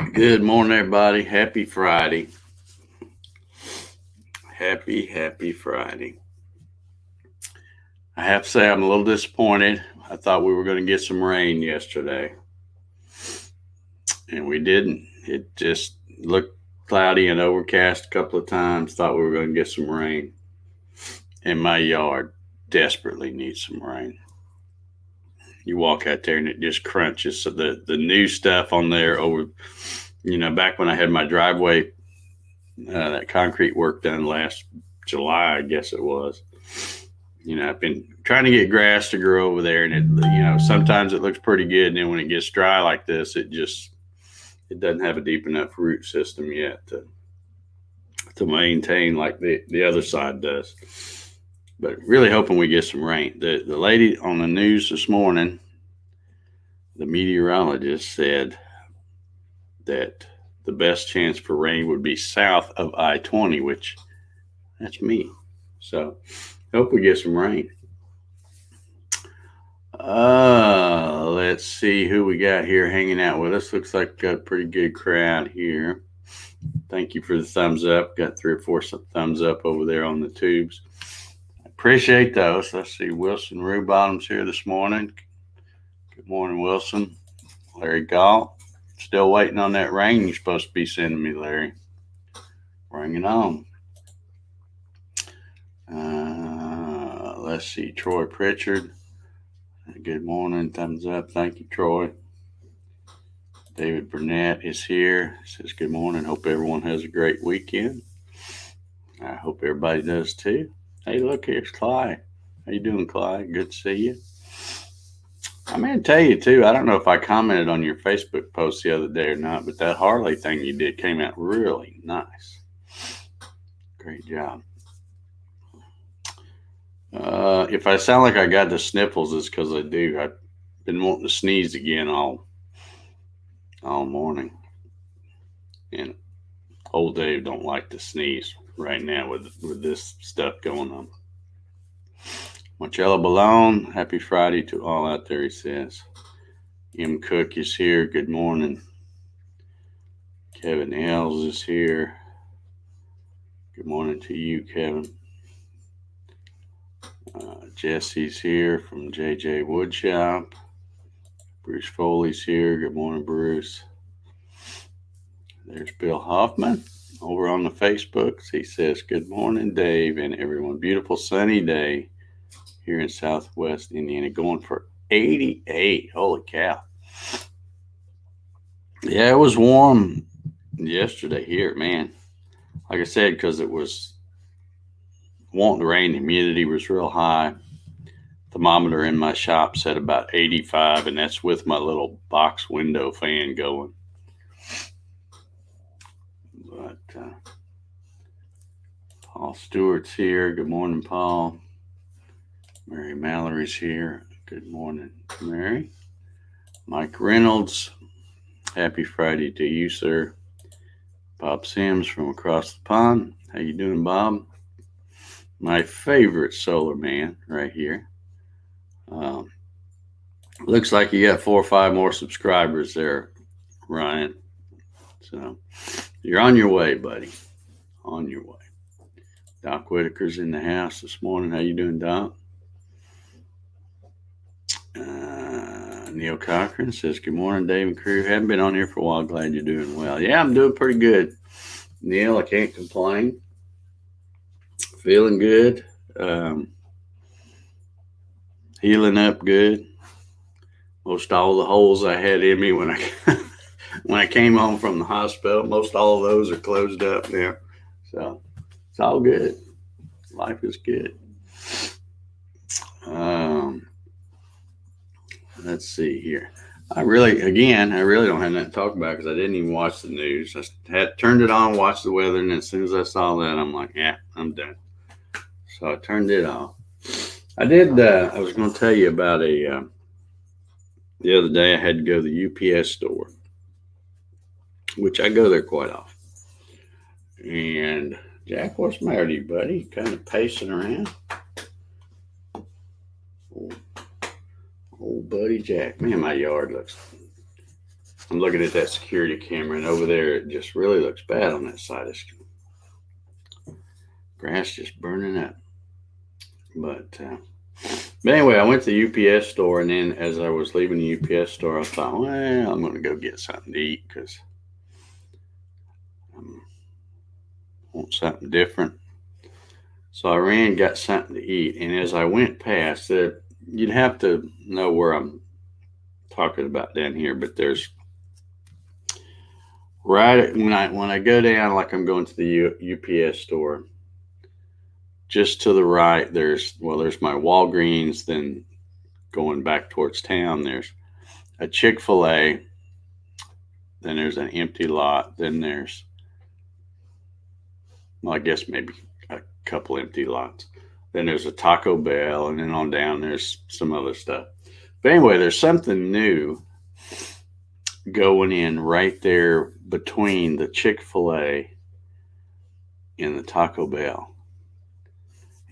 Good morning, everybody. Happy Friday. Happy Friday. I have to say, I'm a little disappointed. I thought we were going to get some rain yesterday, and we didn't. It just looked cloudy and overcast a couple of times. Thought we were going to get some rain, and my yard desperately needs some rain. You walk out there and it just crunches. So the new stuff on there over, back when I had my driveway, that concrete work done last July, I guess it was. I've been trying to get grass to grow over there, and sometimes it looks pretty good, and then when it gets dry like this, it doesn't have a deep enough root system yet to maintain like the other side does. But really hoping we get some rain. The lady on the news this morning, the meteorologist, said that the best chance for rain would be south of I-20, which that's me. So hope we get some rain. Let's see who we got here hanging out with us. Looks like a pretty good crowd here. Thank you for the thumbs up. Got 3 or 4 thumbs up over there on the tubes. I appreciate those. Let's see. Wilson Rubottom's here this morning. Good morning, Wilson. Larry Gall. Still waiting on that rain you're supposed to be sending me, Larry. Bring it on. Let's see. Troy Pritchard. Good morning. Thumbs up. Thank you, Troy. David Burnett is here. Says good morning. Hope everyone has a great weekend. I hope everybody does too. Hey, look, here's Clyde. How you doing, Clyde? Good to see you. I'm going to tell you too, I don't know if I commented on your Facebook post the other day or not, but that Harley thing you did came out really nice. Great job. If I sound like I got the sniffles, it's because I do. I've been wanting to sneeze again all morning, and old Dave don't like to sneeze right now with this stuff going on. Marcello Balone, happy Friday to all out there, he says. M. Cook is here. Good morning. Kevin Ells is here. Good morning to you, Kevin. Jesse's here from JJ Woodshop. Bruce Foley's here. Good morning, Bruce. There's Bill Hoffman over on the Facebooks. He says, good morning, Dave and everyone. Beautiful sunny day here in Southwest Indiana. Going for 88. Holy cow. Yeah, it was warm yesterday here, man. Like I said, because it was wanting to rain, the humidity was real high. Thermometer in my shop said about 85, and that's with my little box window fan going. But Paul Stewart's here. Good morning, Paul. Mary Mallory's here. Good morning, Mary. Mike Reynolds. Happy Friday to you, sir. Bob Sims from across the pond. How you doing, Bob? My favorite solar man right here. Looks like you got 4 or 5 more subscribers there, Ryan. So you're on your way, buddy. On your way. Doc Whitaker's in the house this morning. How you doing, Doc? Neil Cochran says, good morning, Dave and crew. Haven't been on here for a while. Glad you're doing well. Yeah, I'm doing pretty good. Neil, I can't complain. Feeling good. Healing up good. Most all the holes I had in me when I came home from the hospital, most all of those are closed up now. So it's all good. Life is good. Let's see here. I really don't have nothing to talk about because I didn't even watch the news. I had turned it on, watched the weather, and as soon as I saw that, I'm like, yeah, I'm done. So I turned it off. I did. I was going to tell you about the other day I had to go to the UPS store, which I go there quite often. And Jack, what's the matter with you, buddy? Kind of pacing around. Old buddy Jack. Man, my yard looks I'm looking at that security camera, and over there, it just really looks bad on that side. It's grass just burning up. But anyway, I went to the UPS store, and then as I was leaving the UPS store, I thought, well, I'm going to go get something to eat because I want something different. So I ran and got something to eat, and as I went past it, you'd have to know where I'm talking about down here, but there's right when I go down, like I'm going to the UPS store, just to the right, there's my Walgreens. Then going back towards town, there's a Chick-fil-A. Then there's an empty lot. Then there's, well, I guess maybe a couple empty lots. Then there's a Taco Bell, and then on down there's some other stuff. But anyway, there's something new going in right there between the Chick-fil-A and the Taco Bell.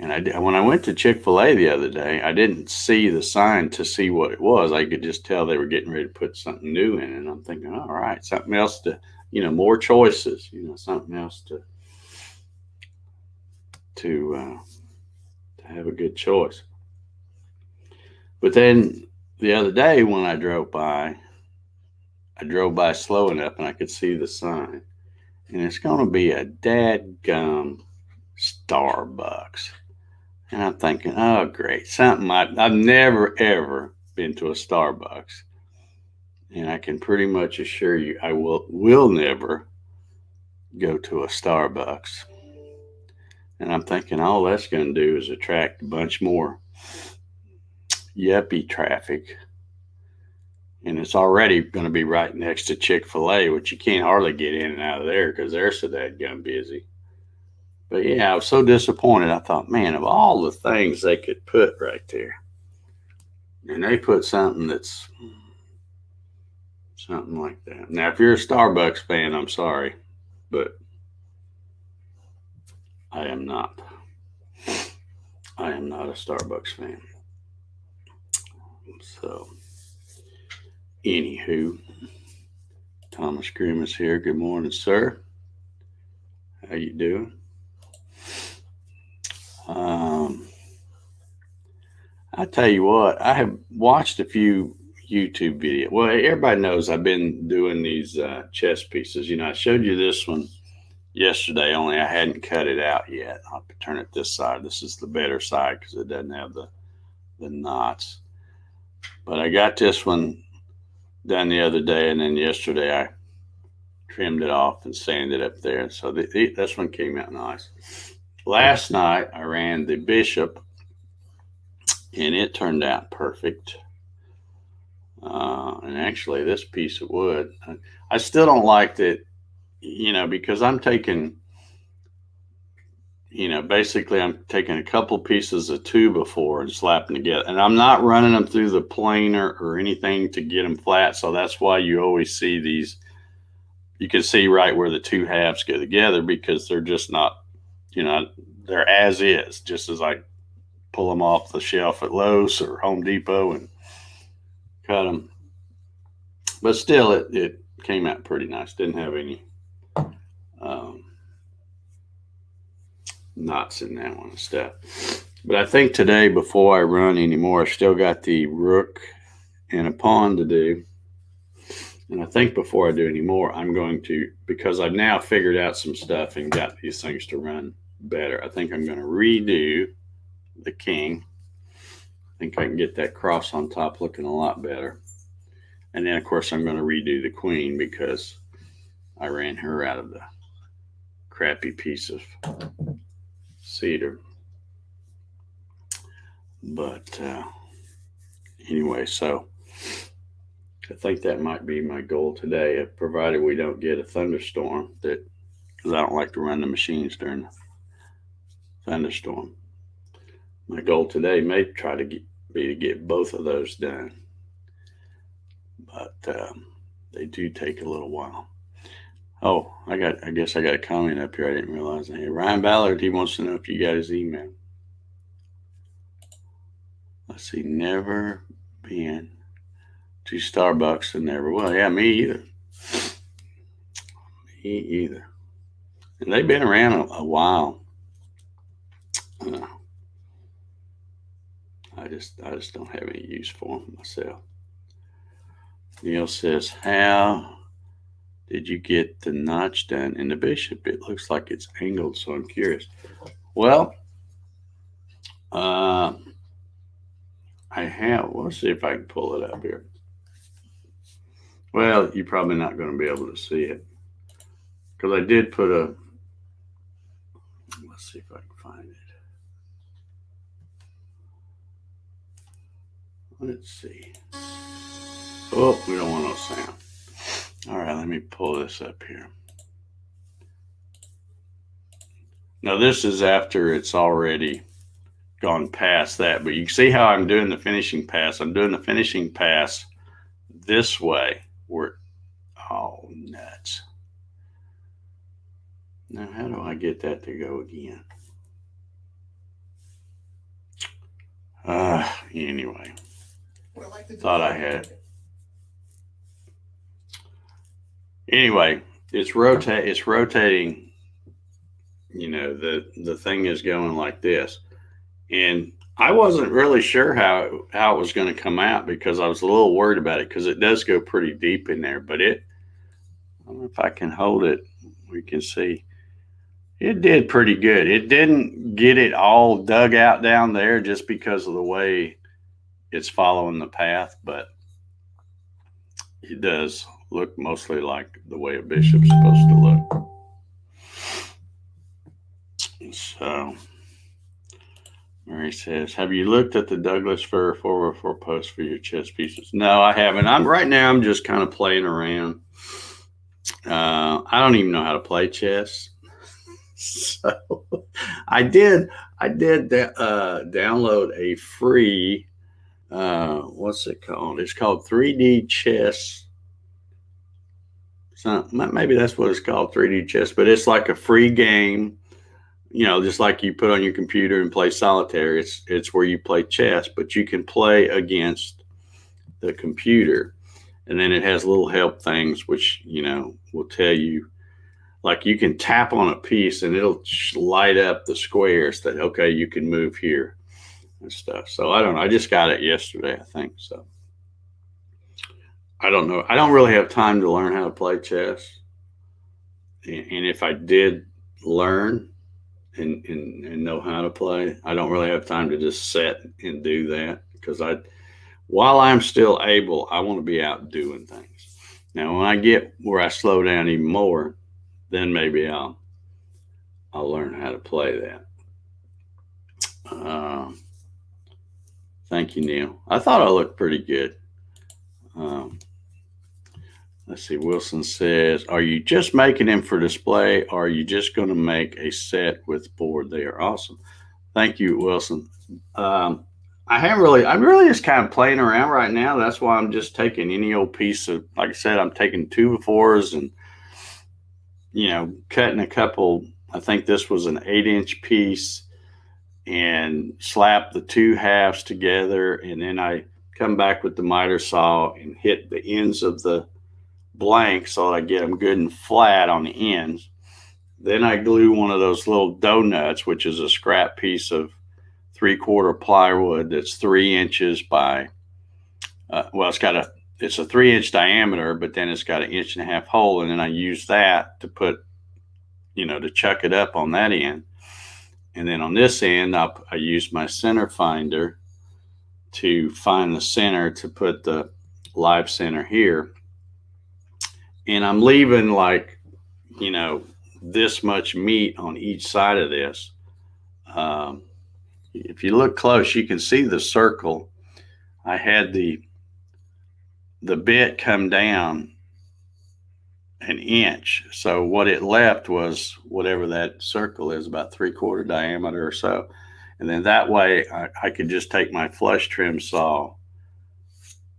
And when I went to Chick-fil-A the other day, I didn't see the sign to see what it was. I could just tell they were getting ready to put something new in it. And I'm thinking, all right, something else to, more choices, something else to have a good choice. But then the other day when I drove by slow enough and I could see the sign. And it's going to be a dadgum Starbucks. And I'm thinking, oh, great. Something I've never, ever been to a Starbucks. And I can pretty much assure you I will never go to a Starbucks. And I'm thinking all that's going to do is attract a bunch more yuppie traffic. And it's already going to be right next to Chick-fil-A, which you can't hardly get in and out of there because they're so dadgum busy. But yeah, I was so disappointed. I thought, man, of all the things they could put right there, and they put something that's something like that. Now, if you're a Starbucks fan, I'm sorry, but I am not. I am not a Starbucks fan. So, anywho, Thomas Grimm is here. Good morning, sir. How you doing? I tell you what, I have watched a few YouTube videos. Well, everybody knows I've been doing these chess pieces. I showed you this one yesterday, only I hadn't cut it out yet. I'll turn it this side. This is the better side because it doesn't have the knots. But I got this one done the other day, and then yesterday I trimmed it off and sanded it up there. So this one came out nice. Last night I ran the bishop, and it turned out perfect. And actually, this piece of wood, I still don't like that, because I'm taking, basically I'm taking a couple pieces of 2x4 and slapping together. And I'm not running them through the planer or anything to get them flat. So that's why you always see these. You can see right where the two halves go together because they're just not, they're as is, just as I pull them off the shelf at Lowe's or Home Depot and cut them. But still, it came out pretty nice. Didn't have any knots in that one and stuff. But I think today, before I run anymore, I still got the rook and a pawn to do. And I think before I do any more, I'm going to, because I've now figured out some stuff and got these things to run better, I think I'm going to redo the king. I think I can get that cross on top looking a lot better. And then, of course, I'm going to redo the queen because I ran her out of the crappy piece of cedar. But anyway, so I think that might be my goal today, provided we don't get a thunderstorm, because I don't like to run the machines during the thunderstorm. My goal today may try to get both of those done, but they do take a little while. Oh, I guess I got a comment up here I didn't realize. Hey, Ryan Ballard, he wants to know if you got his email. Let's see, never been to Starbucks and never. Well, yeah, me either. Me either. And they've been around a while. I just don't have any use for them myself. Neil says, how did you get the notch done in the bishop? It looks like it's angled, so I'm curious. Well, I have. Let's see if I can pull it up here. Well, you're probably not going to be able to see it because I did put a. Let's see if I can find it. Let's see. Oh, we don't want no sound. All right, let me pull this up here. Now, this is after it's already gone past that, but you can see how I'm doing the finishing pass. I'm doing the finishing pass this way. Oh, nuts. Now, how do I get that to go again? Anyway, thought I had it. Anyway, it's rotating. You know, the thing is going like this. And I wasn't really sure how it was going to come out because I was a little worried about it because it does go pretty deep in there. But I don't know if I can hold it. We can see it did pretty good. It didn't get it all dug out down there just because of the way it's following the path, but it does look mostly like the way a bishop's supposed to look. So Mary says, have you looked at the Douglas fir 404 post for your chess pieces? No, I haven't. I'm just kind of playing around. I don't even know how to play chess. So I did download a free, what's it called? It's called 3D Chess. So maybe that's what it's called, 3D Chess, but it's like a free game. You know, just like you put on your computer and play solitaire, it's where you play chess, but you can play against the computer. And then it has little help things, which, you know, will tell you, like you can tap on a piece and it'll light up the squares that, okay, you can move here and stuff. So I don't know. I just got it yesterday, I think. So I don't know. I don't really have time to learn how to play chess. And if I did learn, and know how to play, I don't really have time to just sit and do that because while I'm still able, I want to be out doing things. Now, when I get where I slow down even more, then maybe I'll learn how to play that. Thank you, Neil. I thought I looked pretty good. Let's see. Wilson says, are you just making them for display or are you just going to make a set with board? They are awesome. Thank you, Wilson. I'm really just kind of playing around right now. That's why I'm just taking any old piece of, like I said, I'm taking 2x4s and, you know, cutting a couple. I think this was an 8-inch piece and slap the two halves together. And then I come back with the miter saw and hit the ends of the blank so that I get them good and flat on the ends. Then I glue one of those little donuts, which is a scrap piece of 3/4 plywood that's 3 inches by, it's a 3-inch diameter, but then it's got an 1.5 inch hole. And then I use that to put, you know, to chuck it up on that end. And then on this end, I use my center finder to find the center to put the live center here. And I'm leaving like, you know, this much meat on each side of this. If you look close, you can see the circle. I had the bit come down 1 inch. So what it left was whatever that circle is, about 3/4 diameter or so. And then that way I could just take my flush trim saw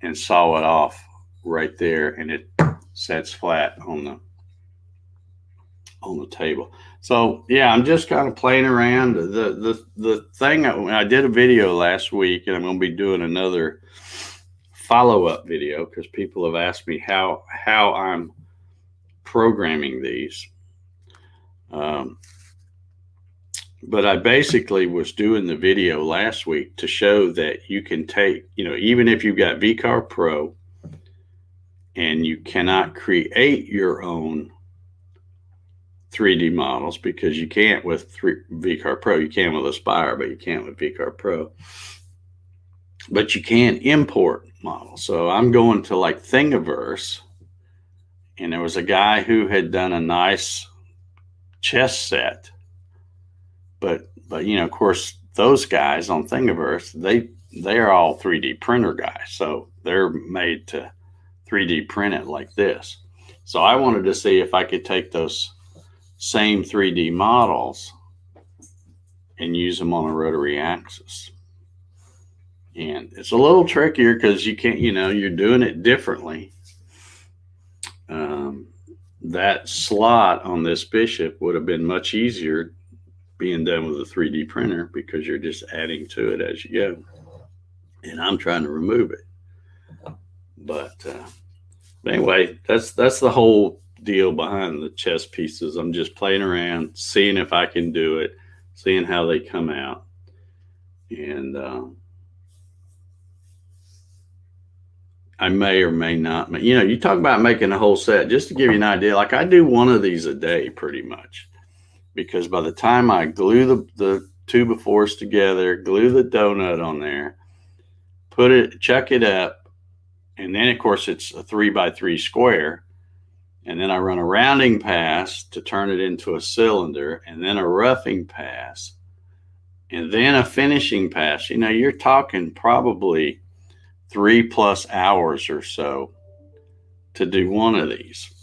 and saw it off right there, and it sets flat on the table. So yeah, I'm just kind of playing around. The thing, I did a video last week, and I'm going to be doing another follow-up video because people have asked me how I'm programming these. But I basically was doing the video last week to show that you can take, even if you've got VCarve Pro and you cannot create your own 3D models, because you can't with VCarve Pro. You can with Aspire, but you can't with VCarve Pro. But you can import models. So I'm going to like Thingiverse, and there was a guy who had done a nice chess set. But of course, those guys on Thingiverse, they are all 3D printer guys. So they're made to 3D print it like this. So I wanted to see if I could take those same 3D models and use them on a rotary axis. And it's a little trickier because you can't, you're doing it differently. That slot on this bishop would have been much easier being done with a 3D printer, because you're just adding to it as you go. And I'm trying to remove it. But anyway, that's the whole deal behind the chess pieces. I'm just playing around, seeing if I can do it, seeing how they come out. And I may or may not. You talk about making a whole set. Just to give you an idea, like I do one of these a day pretty much. Because by the time I glue the 2x4s together, glue the donut on there, chuck it up, and then of course it's a 3x3 square, and then I run a rounding pass to turn it into a cylinder, and then a roughing pass, and then a finishing pass. You're talking probably 3+ hours or so to do one of these.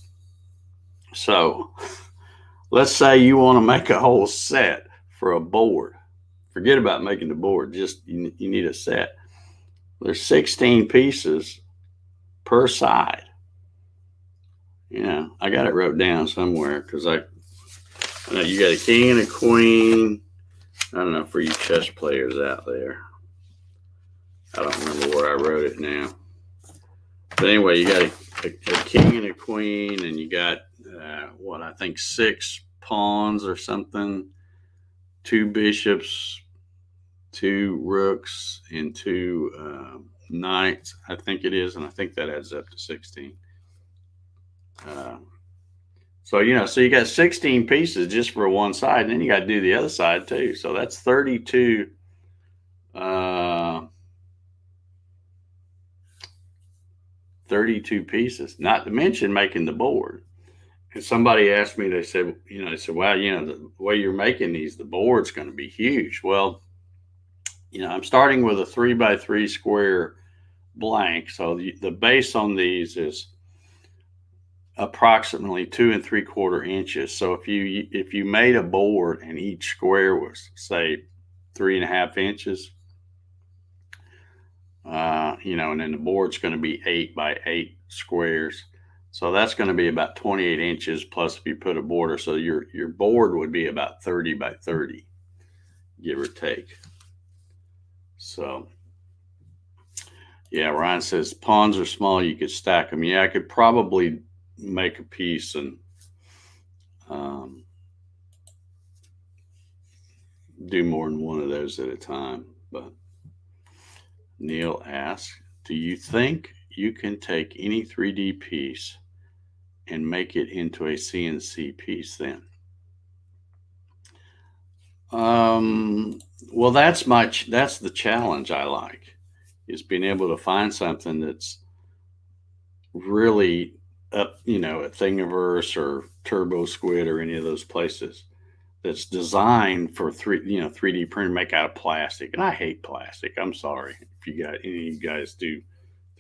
So let's say you want to make a whole set for a board. Forget about making the board. Just you need a set. There's 16 pieces per side. I got it wrote down somewhere because I know you got a king and a queen. I don't know, for you chess players out there. I don't remember where I wrote it now. But anyway, you got a king and a queen, and you got I think 6 pawns or something, 2 bishops, 2 rooks, and 2 knights, I think it is, and I think that adds up to 16. So you got 16 pieces just for one side, and then you got to do the other side too. So that's 32. 32 pieces, not to mention making the board. And somebody asked me, they said, well, the way you're making these, the board's going to be huge. Well, I'm starting with a 3x3 square blank. So the base on these is approximately 2 3/4 inches. So if you made a board and each square was, say, 3.5 inches, and then the board's going to be 8x8 squares. So that's going to be about 28 inches, plus if you put a border. So your board would be about 30x30, give or take. So, yeah, Ryan says pawns are small. You could stack them. Yeah, I could probably make a piece and do more than one of those at a time. But Neil asks, do you think you can take any 3D piece and make it into a CNC piece then? Well, that's the challenge I like, is being able to find something that's really up, at Thingiverse or Turbo Squid or any of those places, that's designed for 3D print, make out of plastic. And I hate plastic. I'm sorry if you got any of you guys do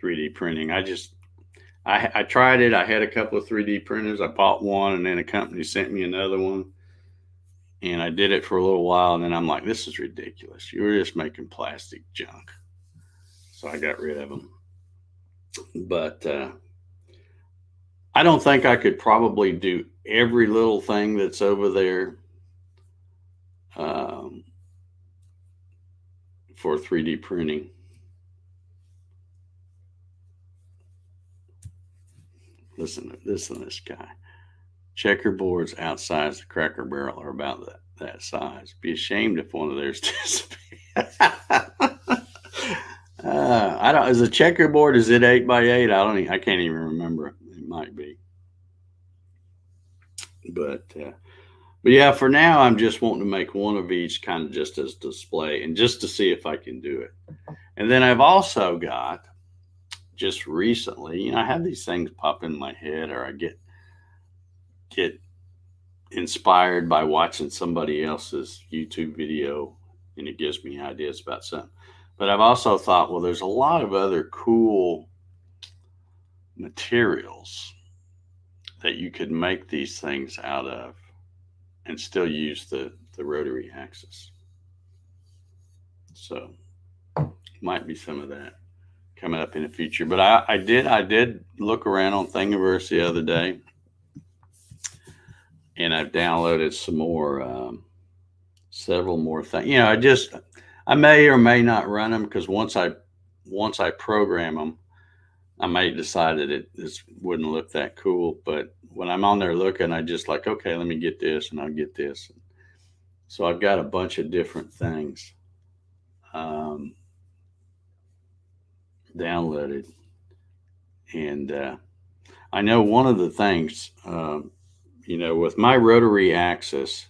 3D printing. I tried it. I had a couple of 3D printers. I bought one, and then a company sent me another one. And I did it for a little while, and then I'm like, this is ridiculous. You're just making plastic junk. So I got rid of them. But I don't think I could probably do every little thing that's over there for 3D printing. Listen to this guy. Checkerboards outside the Cracker Barrel are about that size. Be ashamed if one of theirs disappears. I don't. Is a checkerboard? Is it 8x8? I don't. I can't even remember. It might be. But yeah, for now, I'm just wanting to make one of each, kind of just as display, and just to see if I can do it. And then I've also got, just recently, I have these things pop in my head, or I get inspired by watching somebody else's YouTube video, and it gives me ideas about something. But I've also thought, well, there's a lot of other cool materials that you could make these things out of and still use the rotary axis. So might be some of that coming up in the future. But I did look around on Thingiverse the other day, and I've downloaded some more, several more things. I may or may not run them, because once I program them, I may decide that this wouldn't look that cool. But when I'm on there looking, I just like, okay, let me get this, and I'll get this. So I've got a bunch of different things downloaded, and I know one of the things, with my rotary axis,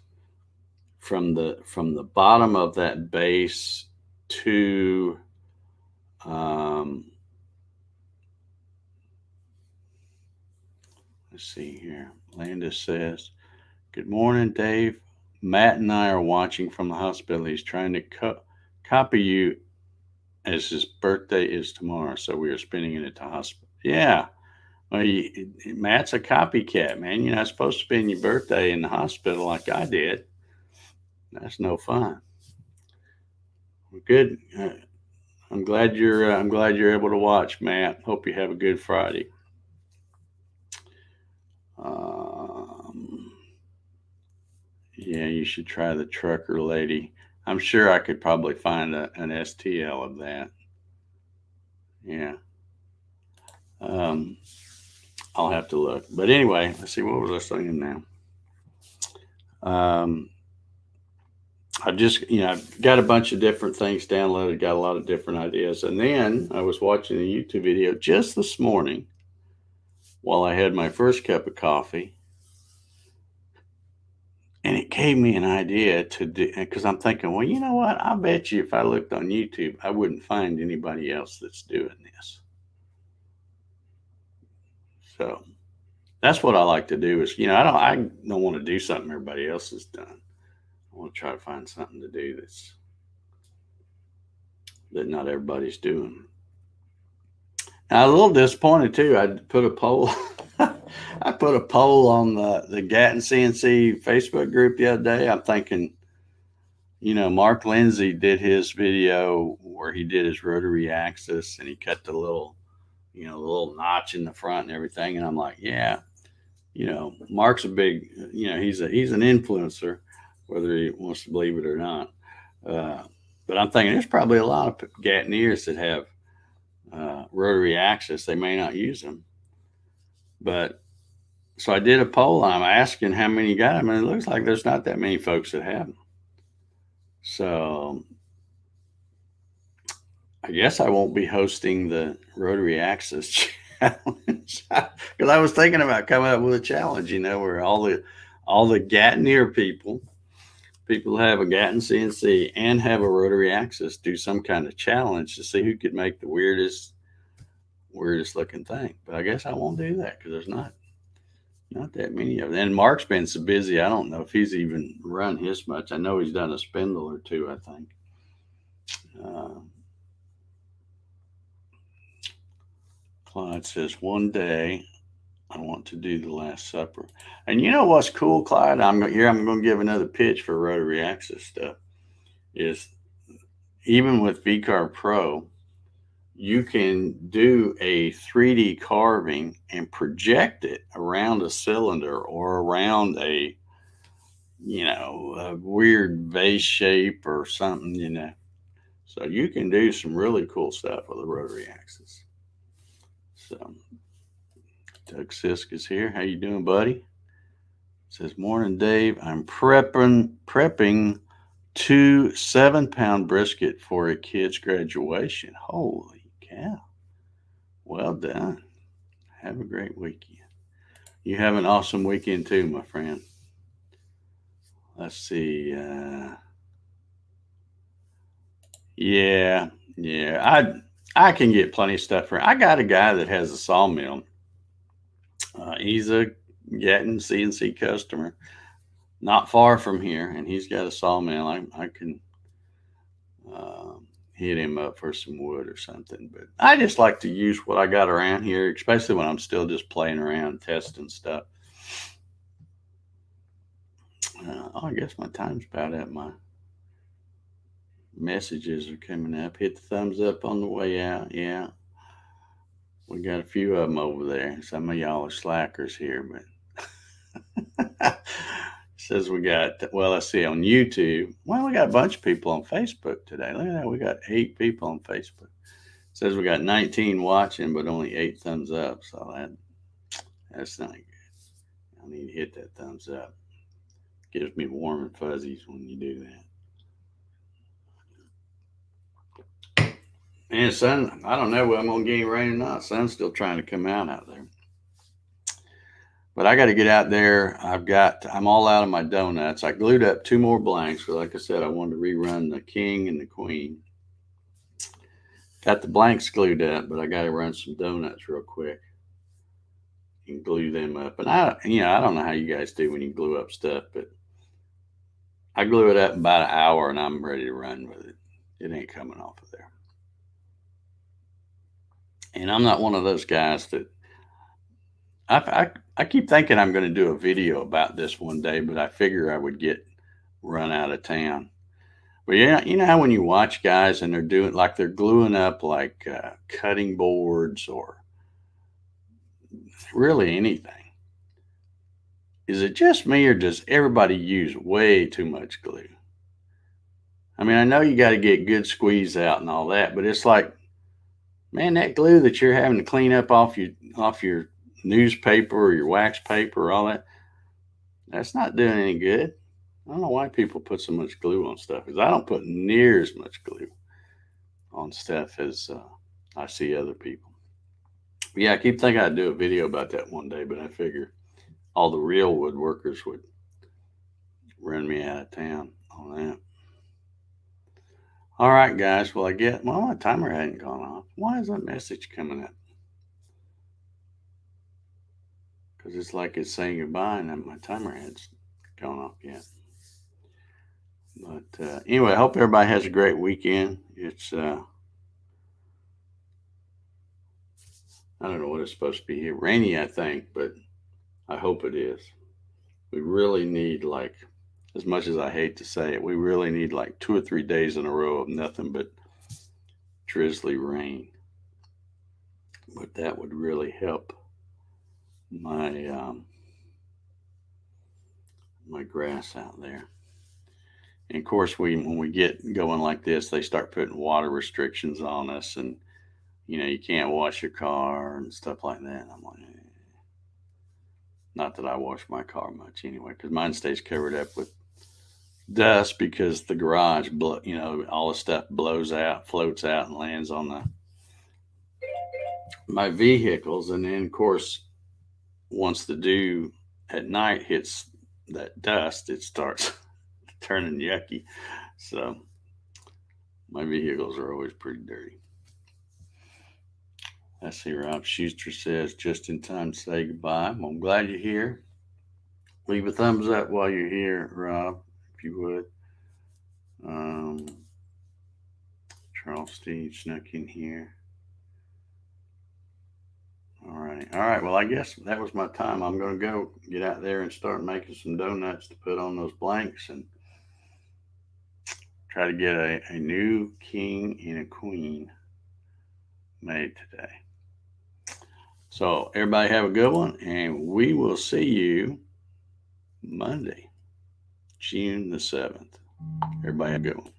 from the bottom of that base to let's see here. Landis says, "Good morning, Dave. Matt and I are watching from the hospital. He's trying to copy you, as his birthday is tomorrow, so we are spending it at the hospital." Yeah. Well, Matt's a copycat, man. You're not supposed to spend your birthday in the hospital like I did. That's no fun. Good. I'm glad you're able to watch, Matt. Hope you have a good Friday. Yeah, you should try the trucker lady. I'm sure I could probably find an STL of that. Yeah. I'll have to look. But anyway, let's see, what was I saying now? I've just, I've got a bunch of different things downloaded, got a lot of different ideas. And then I was watching a YouTube video just this morning while I had my first cup of coffee. And it gave me an idea to do, because I'm thinking, well, you know what? I bet you if I looked on YouTube, I wouldn't find anybody else that's doing this. So that's what I like to do is, I don't want to do something everybody else has done. I want to try to find something to do that not everybody's doing. Now, a little disappointed too. I put a poll. I put a poll on the Gatton CNC Facebook group the other day. I'm thinking, Mark Lindsay did his video where he did his rotary axis, and he cut the little notch in the front and everything. And I'm like, yeah, Mark's a big, he's an influencer, whether he wants to believe it or not. But I'm thinking there's probably a lot of Gattoneers that have rotary axis. They may not use them, but so I did a poll. I'm asking how many got them, and it looks like there's not that many folks that have them. So I guess I won't be hosting the rotary axis challenge, because I was thinking about coming up with a challenge, where all the Gattoneer people who have a Gatton CNC and have a rotary axis do some kind of challenge to see who could make the weirdest looking thing. But I guess I won't do that, because there's not that many of them. And Mark's been so busy, I don't know if he's even run his much. I know he's done a spindle or two, I think. Clyde says, one day I want to do the Last Supper. And you know what's cool, Clyde? I'm going to give another pitch for rotary axis stuff. Is even with VCarve Pro, you can do a 3D carving and project it around a cylinder or around a weird vase shape or something, So you can do some really cool stuff with a rotary axis. So Doug Sisk is here. How you doing, buddy? says, morning, Dave. I'm prepping 2 7-pound brisket for a kid's graduation. Holy cow. Well done. Have a great weekend. You have an awesome weekend too, my friend. Let's see. Yeah. I can get plenty of stuff for. I got a guy that has a sawmill. He's a Gatton CNC customer, not far from here, and he's got a sawmill. I can hit him up for some wood or something. But I just like to use what I got around here, especially when I'm still just playing around, testing stuff. I guess my time's about up. My messages are coming up. Hit the thumbs up on the way out. Yeah. We got a few of them over there. Some of y'all are slackers here, but says we got, well, let's see, on YouTube. Well, we got a bunch of people on Facebook today. Look at that. We got 8 people on Facebook. Says we got 19 watching, but only 8 thumbs up. So that's not good. I need to hit that thumbs up. Gives me warm and fuzzies when you do that. And sun, I don't know whether I'm going to get any rain or not. Sun's still trying to come out there. But I got to get out there. I'm all out of my donuts. I glued up 2 more blanks. So like I said, I wanted to rerun the king and the queen. Got the blanks glued up, but I got to run some donuts real quick and glue them up. And I don't know how you guys do when you glue up stuff, but I glue it up in about an hour and I'm ready to run with it. It ain't coming off of there. And I'm not one of those guys that I keep thinking I'm going to do a video about this one day, but I figure I would get run out of town. But yeah, you know how when you watch guys and they're doing like they're gluing up like cutting boards or really anything. Is it just me or does everybody use way too much glue? I mean, I know you got to get good squeeze out and all that, but it's like, man, that glue that you're having to clean up off your newspaper or your wax paper or all that, that's not doing any good. I don't know why people put so much glue on stuff, because I don't put near as much glue on stuff as I see other people. But yeah, I keep thinking I'd do a video about that one day, but I figure all the real woodworkers would run me out of town on that. All right, guys. Well, my timer hadn't gone off. Why is that message coming up? Because it's like it's saying goodbye and my timer hadn't gone off yet. But anyway, I hope everybody has a great weekend. It's, I don't know what it's supposed to be here. Rainy, I think, but I hope it is. We really need, like, as much as I hate to say it, we really need like 2 or 3 days in a row of nothing but drizzly rain. But that would really help my my grass out there. And of course, when we get going like this, they start putting water restrictions on us, and you can't wash your car and stuff like that. And I'm like, not that I wash my car much anyway, because mine stays covered up with dust because the garage, all the stuff blows out, floats out, and lands on my vehicles. And then, of course, once the dew at night hits that dust, it starts turning yucky. So my vehicles are always pretty dirty. Let's see, Rob Schuster says, just in time to say goodbye. I'm glad you're here. Leave a thumbs up while you're here, Rob, if you would. Charles Steve snuck in here. All right. Well, I guess that was my time. I'm going to go get out there and start making some donuts to put on those blanks and try to get a new king and a queen made today. So everybody have a good one, and we will see you Monday, June the 7th. Everybody have a good one.